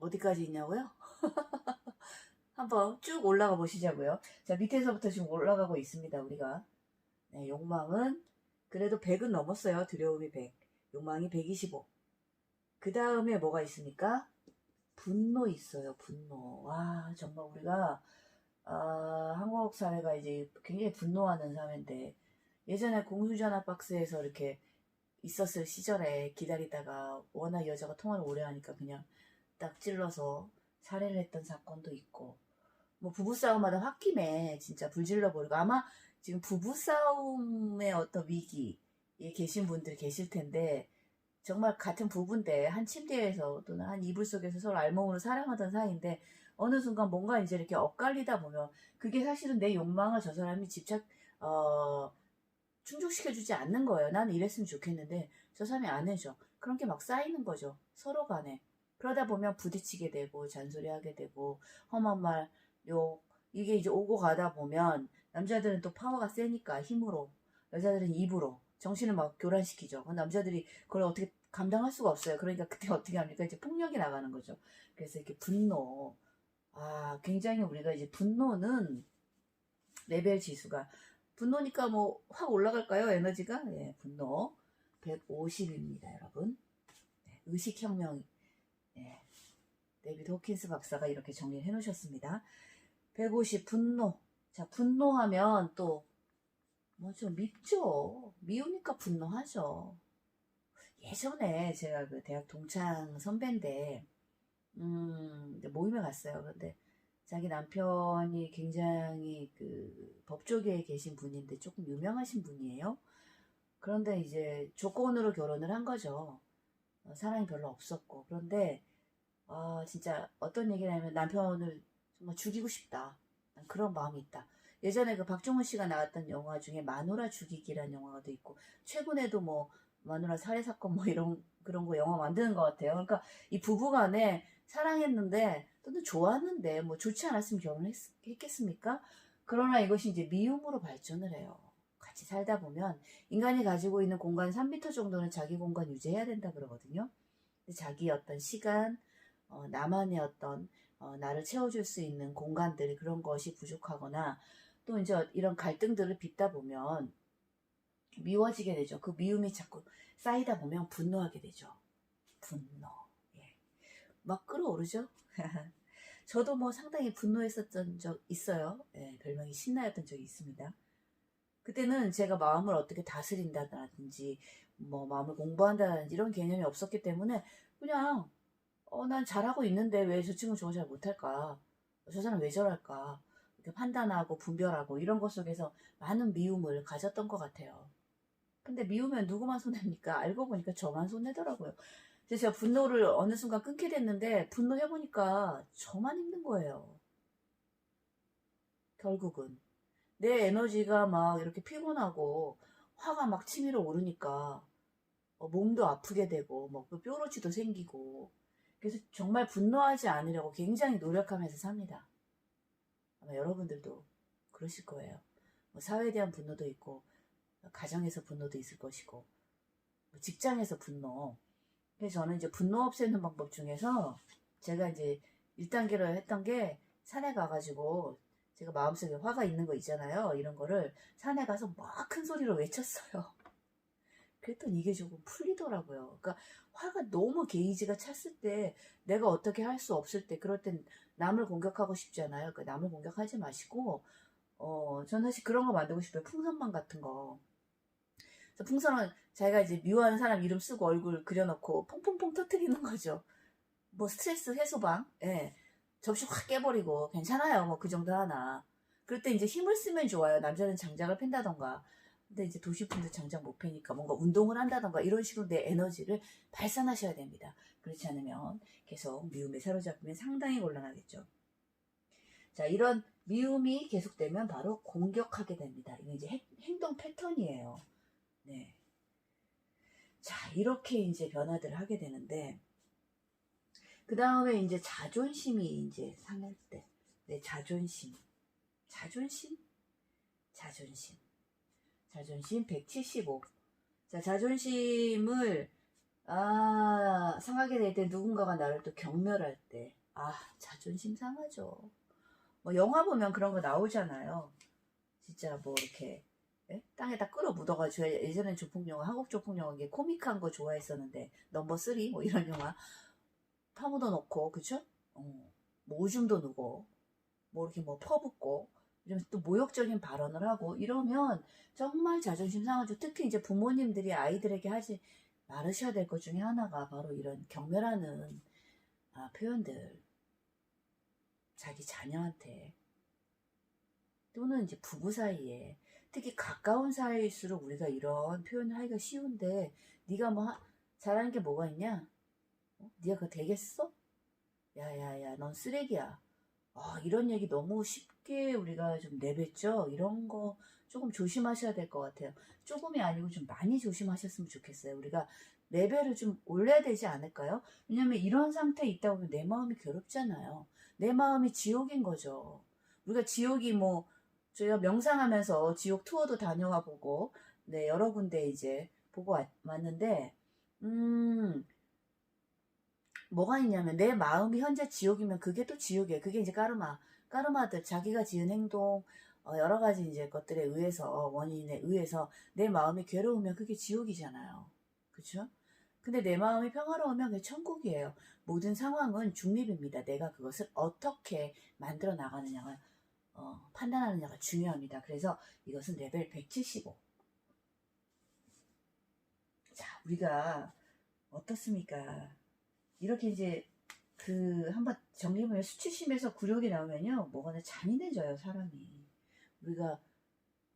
어디까지 있냐고요? 한번 쭉 올라가 보시자고요. 자, 밑에서부터 지금 올라가고 있습니다, 우리가. 네, 욕망은 그래도 100은 넘었어요. 두려움이 100. 욕망이 125. 그 다음에 뭐가 있습니까? 분노 있어요, 분노. 와, 정말 우리가, 한국 사회가 이제 굉장히 분노하는 사회인데, 예전에 공중전화 박스에서 이렇게 있었을 시절에 기다리다가 워낙 여자가 통화를 오래 하니까 그냥 딱 찔러서 살해를 했던 사건도 있고, 뭐 부부싸움하다 홧김에 진짜 불질러 버리고, 아마 지금 부부싸움의 어떤 위기에 계신 분들 계실 텐데, 정말 같은 부부인데 한 침대에서 또는 한 이불 속에서 서로 알몸으로 사랑하던 사이인데 어느 순간 뭔가 이제 이렇게 엇갈리다 보면 그게 사실은 내 욕망을 저 사람이 충족시켜주지 않는 거예요. 나는 이랬으면 좋겠는데 저 사람이 안 해줘. 그런 게 막 쌓이는 거죠. 서로 간에. 그러다 보면 부딪히게 되고 잔소리하게 되고 험한 말, 욕 이게 이제 오고 가다 보면 남자들은 또 파워가 세니까 힘으로 여자들은 입으로 정신을 막 교란시키죠. 남자들이 그걸 어떻게 감당할 수가 없어요. 그러니까 그때 어떻게 합니까? 이제 폭력이 나가는 거죠. 그래서 이렇게 분노. 굉장히 우리가 이제 분노는 레벨 지수가 분노니까 뭐 확 올라갈까요? 에너지가? 예, 분노 150입니다, 여러분. 네, 의식혁명. 예, 데이비드 호킨스 박사가 이렇게 정리를 해놓으셨습니다. 150 분노. 자, 분노하면 또 뭐 좀 밉죠. 미우니까 분노하죠. 예전에 제가 그 대학 동창 선배인데 이제 모임에 갔어요. 근데 자기 남편이 굉장히 그 법조계에 계신 분인데 조금 유명하신 분이에요. 그런데 이제 조건으로 결혼을 한 거죠. 사랑이 별로 없었고. 그런데 진짜 어떤 얘기를 하면 남편을 정말 죽이고 싶다. 그런 마음이 있다. 예전에 그 박종훈 씨가 나왔던 영화 중에 마누라 죽이기라는 영화도 있고 최근에도 뭐 마누라 살해 사건 뭐 이런 그런 거 영화 만드는 것 같아요. 그러니까 이 부부간에 사랑했는데 또는 좋았는데 뭐 좋지 않았으면 결혼했겠습니까? 그러나 이것이 이제 미움으로 발전을 해요. 같이 살다 보면 인간이 가지고 있는 공간 3m 정도는 자기 공간 유지해야 된다 그러거든요. 자기 어떤 시간, 나만의 어떤 나를 채워줄 수 있는 공간들이 그런 것이 부족하거나 또 이제 이런 갈등들을 빚다 보면 미워지게 되죠. 그 미움이 자꾸 쌓이다 보면 분노하게 되죠. 분노. 예. 막 끌어오르죠. 저도 뭐 상당히 분노했었던 적 있어요. 예, 별명이 신나였던 적이 있습니다. 그때는 제가 마음을 어떻게 다스린다든지 뭐 마음을 공부한다든지 이런 개념이 없었기 때문에 그냥 난 잘하고 있는데 왜 저 친구 저거 잘 못할까? 저 사람 왜 저럴까? 이렇게 판단하고 분별하고 이런 것 속에서 많은 미움을 가졌던 것 같아요. 근데 미우면 누구만 손해입니까? 알고 보니까 저만 손해더라고요. 그래서 제가 분노를 어느 순간 끊게 됐는데 분노해보니까 저만 힘든 거예요. 결국은. 내 에너지가 막 이렇게 피곤하고 화가 막 치밀어 오르니까 몸도 아프게 되고 뭐 뾰루지도 생기고 그래서 정말 분노하지 않으려고 굉장히 노력하면서 삽니다. 아마 여러분들도 그러실 거예요. 뭐 사회에 대한 분노도 있고 가정에서 분노도 있을 것이고 뭐 직장에서 분노. 그래서 저는 이제 분노 없애는 방법 중에서 제가 이제 1단계로 했던 게 산에 가가지고 제가 마음속에 화가 있는 거 있잖아요. 이런 거를 산에 가서 막 큰 소리로 외쳤어요. 그랬더니 이게 조금 풀리더라고요. 그러니까 화가 너무 게이지가 찼을 때 내가 어떻게 할 수 없을 때 그럴 땐 남을 공격하고 싶잖아요. 그러니까 남을 공격하지 마시고 저는 사실 그런 거 만들고 싶어요. 풍선망 같은 거. 그래서 풍선은 자기가 이제 미워하는 사람 이름 쓰고 얼굴 그려놓고 퐁퐁퐁 터트리는 거죠. 뭐 스트레스 해소방. 예. 접시 확 깨버리고 괜찮아요. 뭐 그 정도 하나. 그럴 때 이제 힘을 쓰면 좋아요. 남자는 장작을 팬다던가. 근데 이제 도시분들 장작 못 패니까 뭔가 운동을 한다던가 이런 식으로 내 에너지를 발산하셔야 됩니다. 그렇지 않으면 계속 미움에 사로잡히면 상당히 곤란하겠죠. 자, 이런 미움이 계속되면 바로 공격하게 됩니다. 이게 이제 행동 패턴이에요. 네. 자, 이렇게 이제 변화들을 하게 되는데, 그 다음에 이제 자존심이 이제 상할 때, 내 자존심. 자존심? 자존심 175. 자, 자존심을 상하게 될 때 누군가가 나를 또 경멸할 때, 자존심 상하죠. 뭐 영화 보면 그런 거 나오잖아요. 진짜 뭐 이렇게 땅에다 끌어 묻어가지고 예전엔 조폭영화, 한국 조폭영화 이게 코믹한 거 좋아했었는데 넘버 3 뭐 이런 영화 파묻어 놓고 그쵸? 뭐 오줌도 누고 뭐 이렇게 뭐 퍼붓고 이러면서 또 모욕적인 발언을 하고 이러면 정말 자존심 상하죠. 특히 이제 부모님들이 아이들에게 하지 말으셔야 될 것 중에 하나가 바로 이런 경멸하는 표현들 자기 자녀한테 또는 이제 부부 사이에 특히 가까운 사이일수록 우리가 이런 표현을 하기가 쉬운데 네가 뭐 잘하는 게 뭐가 있냐? 네가 그거 되겠어? 야야야 넌 쓰레기야. 이런 얘기 너무 쉽게 우리가 좀 내뱉죠. 이런 거 조금 조심하셔야 될 것 같아요. 조금이 아니고 좀 많이 조심하셨으면 좋겠어요. 우리가 레벨을 좀 올려야 되지 않을까요? 왜냐면 이런 상태에 있다 보면 내 마음이 괴롭잖아요. 내 마음이 지옥인 거죠. 우리가 지옥이 뭐 저희가 명상하면서 지옥 투어도 다녀와 보고 네 여러 군데 이제 보고 왔는데 뭐가 있냐면 내 마음이 현재 지옥이면 그게 또 지옥이에요. 그게 이제 까르마들 자기가 지은 행동 여러 가지 이제 것들에 의해서 원인에 의해서 내 마음이 괴로우면 그게 지옥이잖아요. 그렇죠? 근데 내 마음이 평화로우면 그게 천국이에요. 모든 상황은 중립입니다. 내가 그것을 어떻게 만들어 나가느냐가 판단하느냐가 중요합니다. 그래서 이것은 레벨 175. 자, 우리가 어떻습니까? 이렇게 이제 한번 정리해보면 수치심에서 굴욕이 나오면요 뭐가 잔인해져요 사람이. 우리가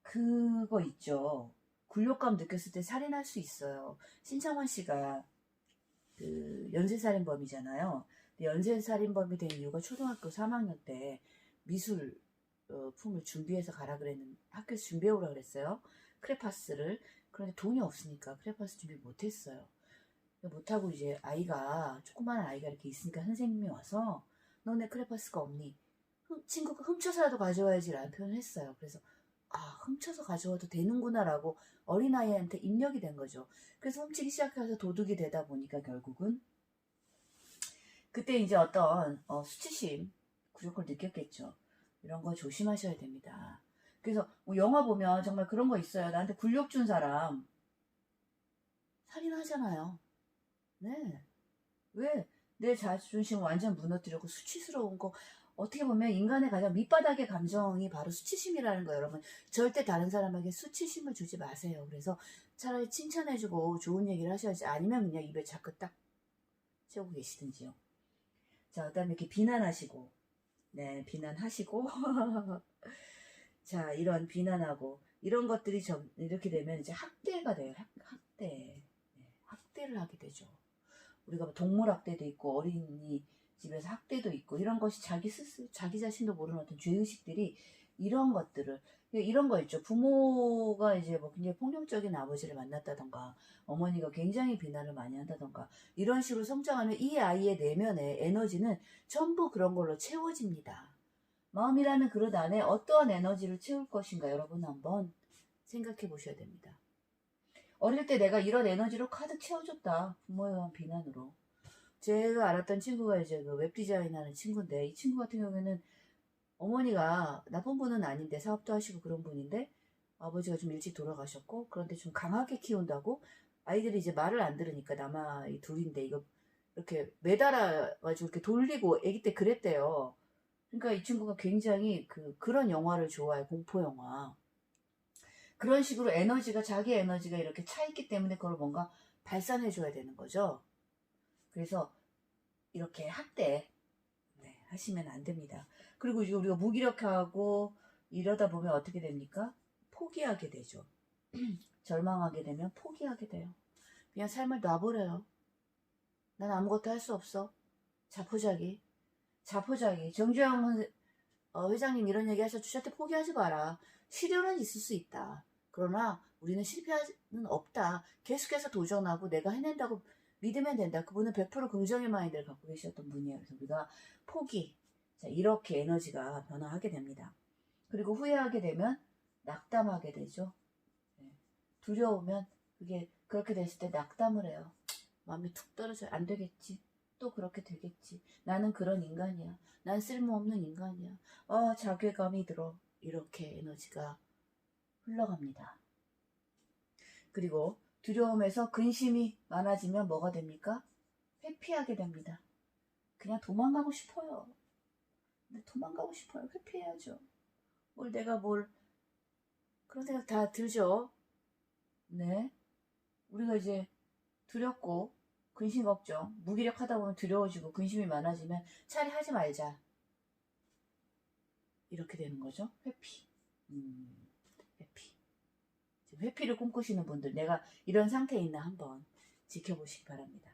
그거 있죠. 굴욕감 느꼈을 때 살인할 수 있어요. 신창원 씨가 그 연쇄살인범이잖아요. 연쇄살인범이 된 이유가 초등학교 3학년 때 미술 품을 준비해서 가라 그랬는데 학교에서 준비해오라 그랬어요. 크레파스를. 그런데 돈이 없으니까 크레파스 준비 못했어요. 못하고 이제 아이가 조그마한 아이가 이렇게 있으니까 선생님이 와서 너네 크레파스가 없니? 친구가 훔쳐서라도 가져와야지 라는 표현을 했어요. 그래서 훔쳐서 가져와도 되는구나 라고 어린아이한테 입력이 된 거죠. 그래서 훔치기 시작해서 도둑이 되다 보니까 결국은 그때 이제 어떤 수치심 굴욕을 느꼈겠죠. 이런 거 조심하셔야 됩니다. 그래서 뭐 영화 보면 정말 그런 거 있어요. 나한테 굴욕 준 사람 살인하잖아요. 네. 왜? 내 자존심 완전 무너뜨렸고 수치스러운 거 어떻게 보면 인간의 가장 밑바닥의 감정이 바로 수치심이라는 거예요. 여러분 절대 다른 사람에게 수치심을 주지 마세요. 그래서 차라리 칭찬해주고 좋은 얘기를 하셔야지 아니면 그냥 입에 자꾸 딱 채우고 계시든지요. 자 그다음에 이렇게 비난하시고 네 비난하시고 자 이런 비난하고 이런 것들이 이렇게 되면 이제 학대가 돼요. 학대 네, 학대를 하게 되죠. 우리가 동물학대도 있고 어린이집에서 학대도 있고 이런 것이 자기 자신도 모르는 어떤 죄의식들이 이런 것들을 이런 거 있죠. 부모가 이제 뭐 굉장히 폭력적인 아버지를 만났다던가 어머니가 굉장히 비난을 많이 한다던가 이런 식으로 성장하면 이 아이의 내면의 에너지는 전부 그런 걸로 채워집니다. 마음이라는 그릇 안에 어떠한 에너지를 채울 것인가 여러분 한번 생각해 보셔야 됩니다. 어릴 때 내가 이런 에너지로 가득 채워줬다. 부모에 의한 비난으로. 제가 알았던 친구가 이제 그 웹디자인 하는 친구인데, 이 친구 같은 경우에는 어머니가 나쁜 분은 아닌데, 사업도 하시고 그런 분인데, 아버지가 좀 일찍 돌아가셨고, 그런데 좀 강하게 키운다고, 아이들이 이제 말을 안 들으니까, 남아이 둘인데, 이거 이렇게 매달아가지고 이렇게 돌리고, 아기 때 그랬대요. 그러니까 이 친구가 굉장히 그런 영화를 좋아해, 공포영화. 그런 식으로 자기 에너지가 이렇게 차있기 때문에 그걸 뭔가 발산해줘야 되는 거죠. 그래서 이렇게 학대 하시면 안 됩니다. 그리고 이제 우리가 무기력하고 이러다 보면 어떻게 됩니까? 포기하게 되죠. 절망하게 되면 포기하게 돼요. 그냥 삶을 놔버려요. 난 아무것도 할 수 없어. 자포자기. 정주영 회장님 이런 얘기 하셔. 주한테 포기하지 마라. 시련은 있을 수 있다. 그러나 우리는 실패는 없다. 계속해서 도전하고 내가 해낸다고 믿으면 된다. 그분은 100% 긍정의 마인드를 갖고 계셨던 분이에요. 그래서 우리가 포기. 자, 이렇게 에너지가 변화하게 됩니다. 그리고 후회하게 되면 낙담하게 되죠. 네. 두려우면 그렇게 됐을 때 낙담을 해요. 마음이 툭 떨어져. 안 되겠지. 또 그렇게 되겠지. 나는 그런 인간이야. 난 쓸모없는 인간이야. 자괴감이 들어. 이렇게 에너지가 흘러갑니다. 그리고 두려움에서 근심이 많아지면 뭐가 됩니까? 회피하게 됩니다. 그냥 도망가고 싶어요. 근데 도망가고 싶어요. 회피해야죠. 그런 생각 다 들죠? 네. 우리가 이제 두렵고 근심 걱정, 무기력하다 보면 두려워지고 근심이 많아지면 차라리 하지 말자. 이렇게 되는 거죠. 회피. 회피. 지금 회피를 꿈꾸시는 분들, 내가 이런 상태에 있나 한번 지켜보시기 바랍니다.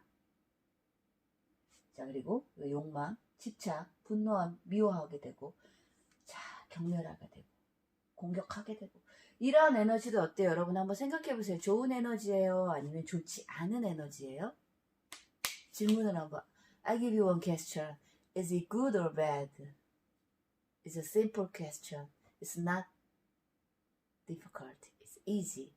자, 그리고 욕망, 집착, 분노함, 미워하게 되고, 자, 경멸하게 되고, 공격하게 되고, 이러한 에너지도 어때요? 여러분 한번 생각해 보세요. 좋은 에너지예요? 아니면 좋지 않은 에너지예요? 질문을 한번. I give you one question. Is it good or bad? It's a simple question. It's not difficult. It's easy.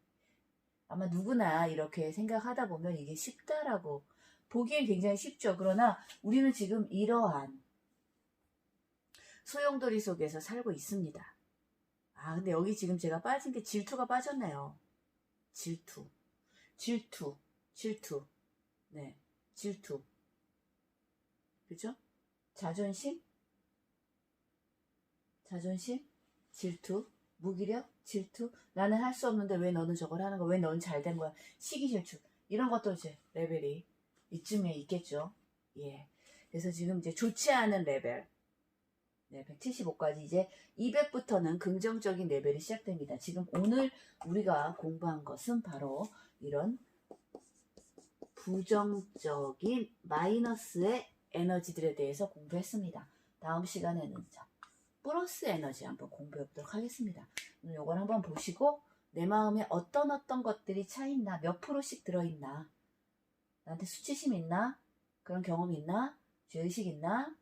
아마 누구나 이렇게 생각하다 보면 이게 쉽다라고 보기엔 굉장히 쉽죠. 그러나 우리는 지금 이러한 소용돌이 속에서 살고 있습니다. 근데 여기 지금 제가 빠진 게 질투가 빠졌네요. 질투. 네, 질투. 그죠? 자존심, 질투, 무기력, 질투. 나는 할 수 없는데 왜 너는 저걸 하는 거야? 왜 너는 잘 된 거야? 시기질투. 이런 것도 이제 레벨이 이쯤에 있겠죠. 예. 그래서 지금 이제 좋지 않은 레벨. 네, 175까지 이제 200부터는 긍정적인 레벨이 시작됩니다. 지금 오늘 우리가 공부한 것은 바로 이런 부정적인 마이너스의 에너지들에 대해서 공부했습니다. 다음 시간에는 플러스 에너지 한번 공부해 보도록 하겠습니다. 오늘 이걸 한번 보시고 내 마음에 어떤 것들이 차있나, 몇 프로씩 들어있나, 나한테 수치심 있나, 그런 경험 있나, 죄의식 있나,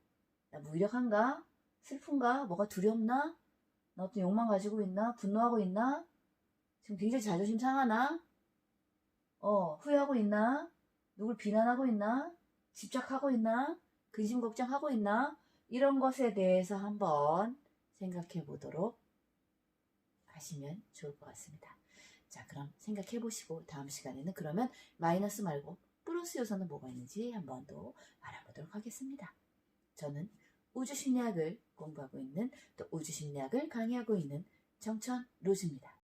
나 무기력한가, 슬픈가, 뭐가 두렵나, 나 어떤 욕망 가지고 있나, 분노하고 있나, 지금 굉장히 자존심 상하나, 후회하고 있나, 누굴 비난하고 있나, 집착하고 있나, 근심 걱정하고 있나, 이런 것에 대해서 한번 생각해 보도록 하시면 좋을 것 같습니다. 자, 그럼 생각해 보시고 다음 시간에는 그러면 마이너스 말고 플러스 요소는 뭐가 있는지 한번 더 알아보도록 하겠습니다. 저는 우주심리학을 공부하고 있는, 또 우주심리학을 강의하고 있는 정천 로즈입니다.